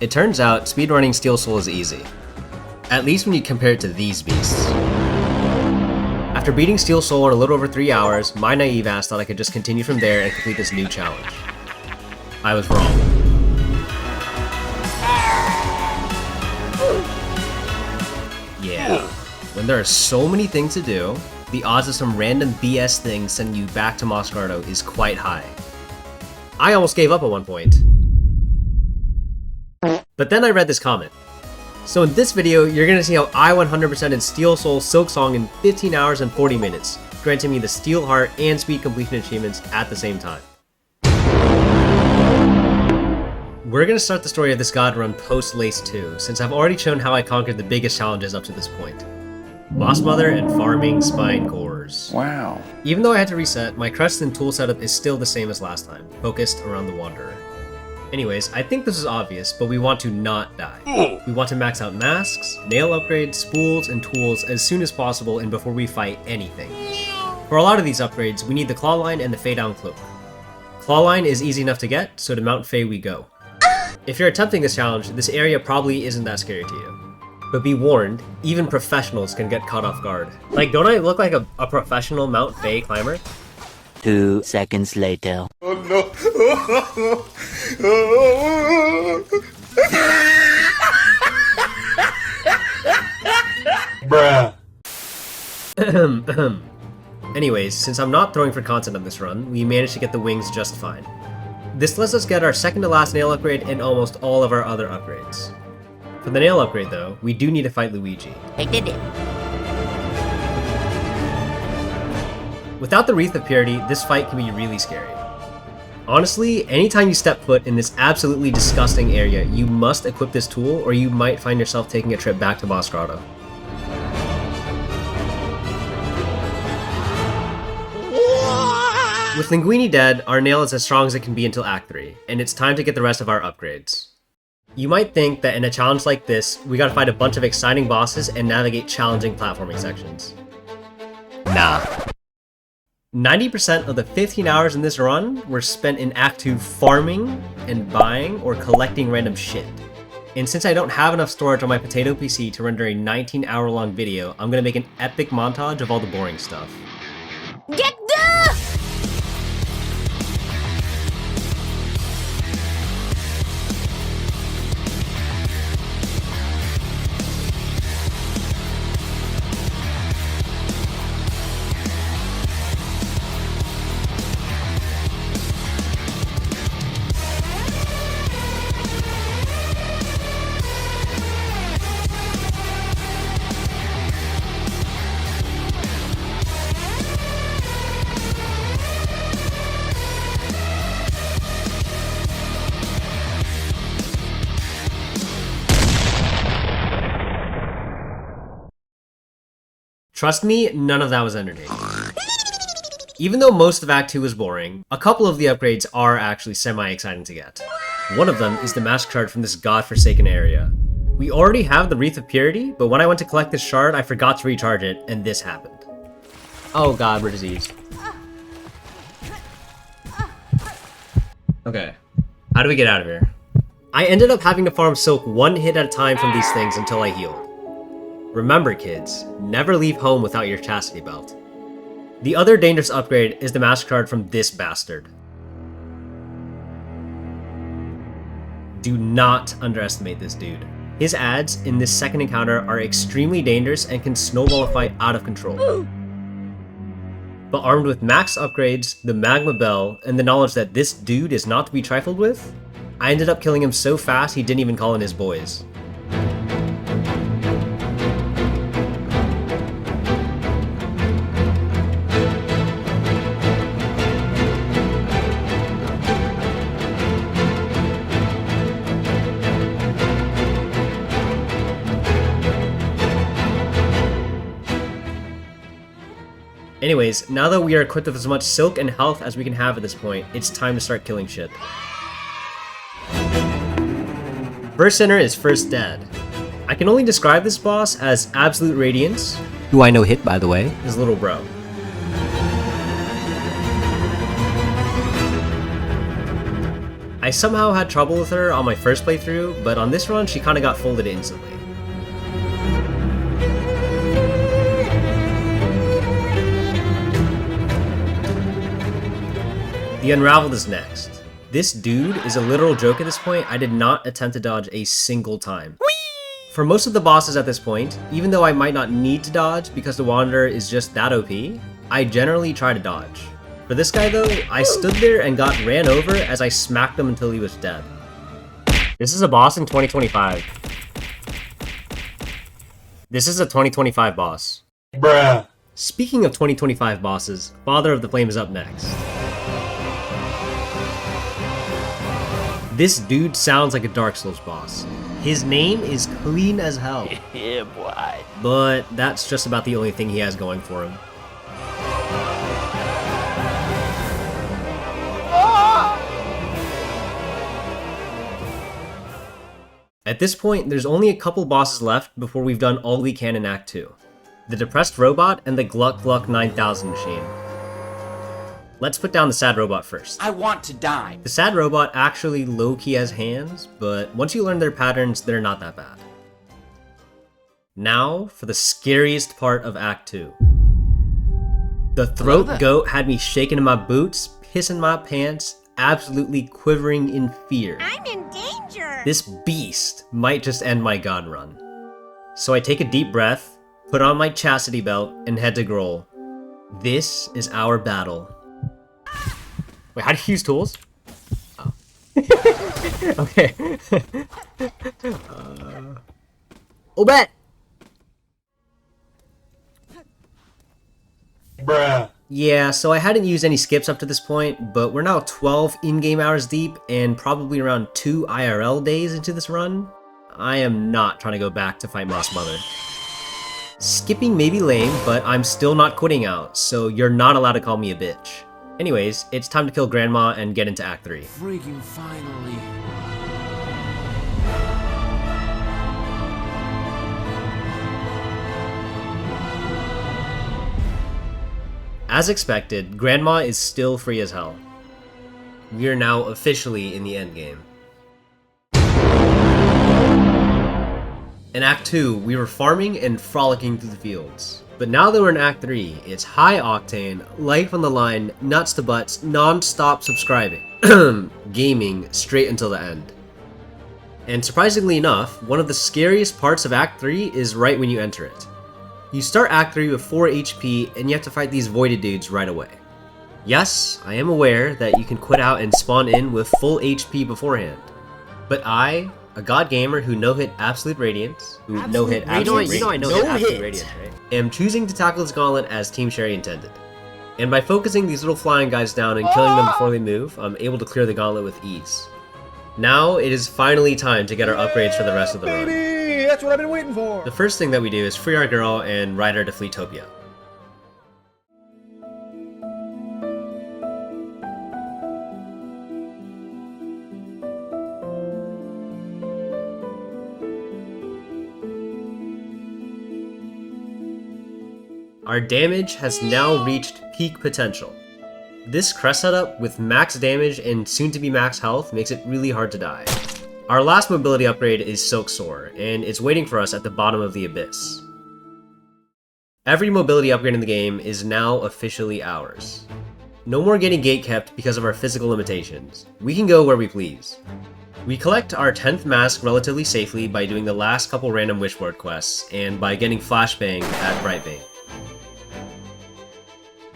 It turns out speedrunning Steel Soul is easy. At least when you compare it to these beasts. After beating Steel Soul in a little over 3 hours, my naive ass thought I could just continue from there and complete this new challenge. I was wrong. Yeah, when there are so many things to do, the odds of some random BS thing sending you back to Moscardo is quite high. I almost gave up at one point. But then I read this comment. So in this video, you're going to see how I 100%ed Steel Soul Silksong in 15 hours and 40 minutes, granting me the Steel Heart and Speed Completion achievements at the same time. We're going to start the story of this god run post Lace 2, since I've already shown how I conquered the biggest challenges up to this point. Boss Mother and farming spine cores. Wow. Even though I had to reset, my crest and tool setup is still the same as last time, focused around the Wanderer. Anyways, I think this is obvious, but we want to not die. We want to max out masks, nail upgrades, spools, and tools as soon as possible and before we fight anything. For a lot of these upgrades, we need the Claw Line and the Fay Down Cloak. Claw Line is easy enough to get, so to Mount Fay we go. If you're attempting this challenge, this area probably isn't that scary to you. But be warned, even professionals can get caught off guard. Like, don't I look like a professional Mount Fay climber? 2 seconds later. Oh no. Bruh. Anyways, since I'm not throwing for content on this run, we managed to get the wings just fine. This lets us get our second to last nail upgrade and almost all of our other upgrades. For the nail upgrade though, we do need to fight Luigi. I did it. Without the Wreath of Purity, this fight can be really scary. Honestly, anytime you step foot in this absolutely disgusting area, you must equip this tool or you might find yourself taking a trip back to Boss Grotto. With Linguini dead, our nail is as strong as it can be until Act 3, and it's time to get the rest of our upgrades. You might think that in a challenge like this, we gotta fight a bunch of exciting bosses and navigate challenging platforming sections. Nah. 90% of the 15 hours in this run were spent in Act 2 farming and buying or collecting random shit. And since I don't have enough storage on my potato PC to render a 19-hour-long video, I'm gonna make an epic montage of all the boring stuff. Get the! Trust me, none of that was entertaining. Even though most of Act 2 was boring, a couple of the upgrades are actually semi-exciting to get. One of them is the Mask Shard from this godforsaken area. We already have the Wreath of Purity, but when I went to collect this shard, I forgot to recharge it, and this happened. Oh god, we're diseased. Okay, how do we get out of here? I ended up having to farm silk one hit at a time from these things until I healed. Remember kids, never leave home without your chastity belt. The other dangerous upgrade is the Mask Shard from this bastard. Do not underestimate this dude. His adds in this second encounter are extremely dangerous and can snowball a fight out of control. But armed with max upgrades, the Magma Bell, and the knowledge that this dude is not to be trifled with, I ended up killing him so fast he didn't even call in his boys. Anyways, now that we are equipped with as much silk and health as we can have at this point, it's time to start killing shit. First Sinner is first dead. I can only describe this boss as Absolute Radiance, who I know hit by the way, his little bro. I somehow had trouble with her on my first playthrough, but on this run she kinda got folded instantly. The Unraveled is next. This dude is a literal joke at this point. I did not attempt to dodge a single time. Whee! For most of the bosses at this point, even though I might not need to dodge because the Wanderer is just that OP, I generally try to dodge. For this guy though, I stood there and got ran over as I smacked him until he was dead. This is a boss in 2025. This is a 2025 boss. Bruh. Speaking of 2025 bosses, Father of the Flame is up next. This dude sounds like a Dark Souls boss. His name is clean as hell. Yeah, boy. But that's just about the only thing he has going for him. At this point, there's only a couple bosses left before we've done all we can in Act 2. The Depressed Robot and the Gluck 9000 machine. Let's put down the Sad Robot first. I want to die. The Sad Robot actually low-key has hands, but once you learn their patterns, they're not that bad. Now, for the scariest part of Act 2. The Throat Goat had me shaking in my boots, pissing my pants, absolutely quivering in fear. I'm in danger! This beast might just end my god run. So I take a deep breath, put on my chastity belt, and head to Grohl. This is our battle. Wait, how do you use tools? Oh. Okay. Obet! Bruh. Yeah, so I hadn't used any skips up to this point, but we're now 12 in-game hours deep and probably around 2 IRL days into this run. I am not trying to go back to fight Moss Mother. Skipping may be lame, but I'm still not quitting out, so you're not allowed to call me a bitch. Anyways, it's time to kill Grandma and get into Act 3. Freaking finally. As expected, Grandma is still free as hell. We are now officially in the endgame. In Act 2, we were farming and frolicking through the fields. But now that we're in Act 3, it's high octane, life on the line, nuts to butts, non-stop subscribing. Gaming straight until the end. And surprisingly enough, one of the scariest parts of Act 3 is right when you enter it. You start Act 3 with 4 HP and you have to fight these voided dudes right away. Yes, I am aware that you can quit out and spawn in with full HP beforehand. But I, a god gamer who no-hit Absolute Radiance, am choosing to tackle this gauntlet as Team Sherry intended. And by focusing these little flying guys down and killing them before they move, I'm able to clear the gauntlet with ease. Now it is finally time to get our upgrades for the rest of the run. That's what I've been waiting for. The first thing that we do is free our girl and ride her to Fleetopia. Our damage has now reached peak potential. This crest setup with max damage and soon to be max health makes it really hard to die. Our last mobility upgrade is Silksong, and it's waiting for us at the bottom of the abyss. Every mobility upgrade in the game is now officially ours. No more getting gatekept because of our physical limitations. We can go where we please. We collect our 10th mask relatively safely by doing the last couple random wishboard quests, and by getting Flashbang at Brightbane.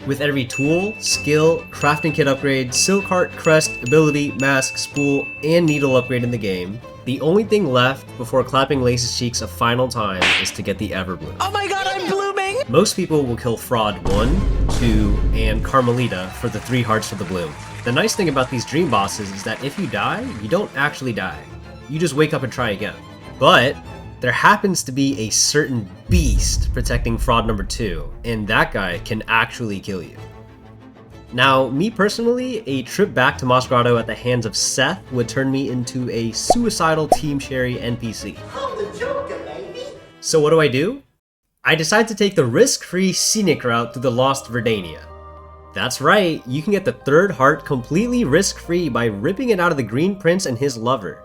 With every tool, skill, crafting kit upgrade, silk heart, crest, ability, mask, spool, and needle upgrade in the game, the only thing left before clapping Lace's cheeks a final time is to get the Everbloom. Oh my god, I'm blooming! Most people will kill Fraud 1, 2, and Carmelita for the 3 hearts for the bloom. The nice thing about these dream bosses is that if you die, you don't actually die. You just wake up and try again. But there happens to be a certain beast protecting Fraud number 2, and that guy can actually kill you. Now, me personally, a trip back to Moss Grotto at the hands of Seth would turn me into a suicidal Team Sherry NPC. So what do? I decide to take the risk-free scenic route through the Lost Verdania. That's right, you can get the third heart completely risk-free by ripping it out of the Green Prince and his lover.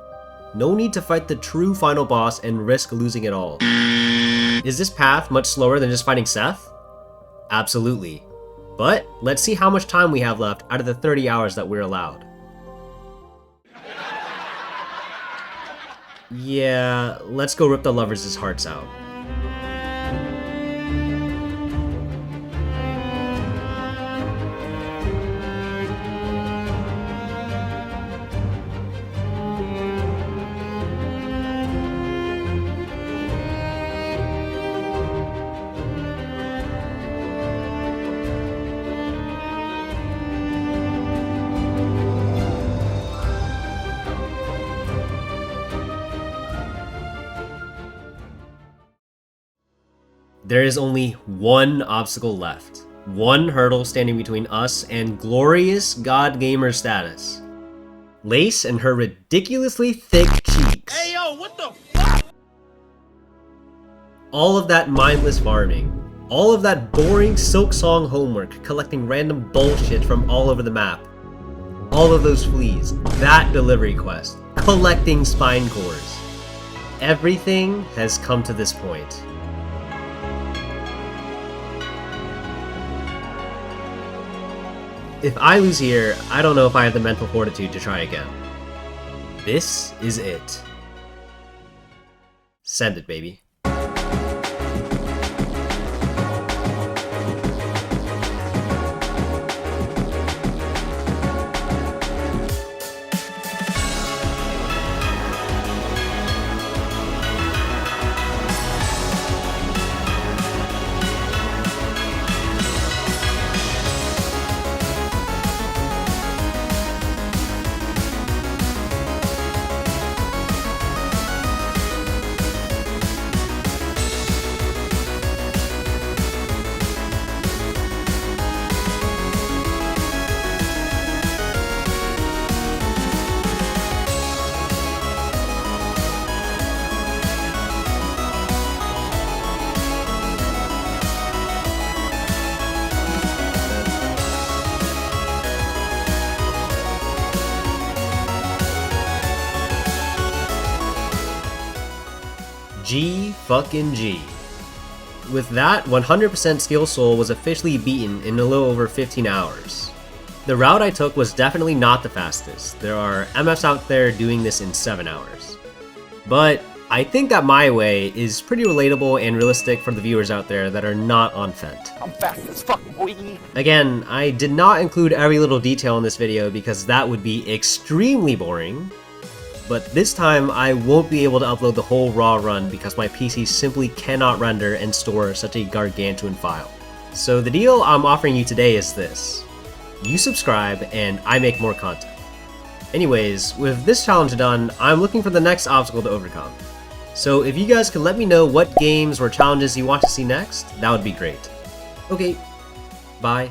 No need to fight the true final boss and risk losing it all. Is this path much slower than just fighting Seth? Absolutely. But let's see how much time we have left out of the 30 hours that we're allowed. Yeah, let's go rip the lovers' hearts out. There is only one obstacle left. One hurdle standing between us and glorious God Gamer status. Lace and her ridiculously thick cheeks. Hey, yo, what the fuck? All of that mindless farming. All of that boring Silksong homework, collecting random bullshit from all over the map. All of those fleas. That delivery quest. Collecting spine cores. Everything has come to this point. If I lose here, I don't know if I have the mental fortitude to try again. This is it. Send it, baby. G fucking G. With that, 100% Skill Soul was officially beaten in a little over 15 hours. The route I took was definitely not the fastest. There are MFs out there doing this in 7 hours. But I think that my way is pretty relatable and realistic for the viewers out there that are not on Fent. I'm fast as fuck, boy. Again, I did not include every little detail in this video because that would be extremely boring. But this time, I won't be able to upload the whole raw run because my PC simply cannot render and store such a gargantuan file. So the deal I'm offering you today is this. You subscribe and I make more content. Anyways, with this challenge done, I'm looking for the next obstacle to overcome. So if you guys could let me know what games or challenges you want to see next, that would be great. Okay, bye.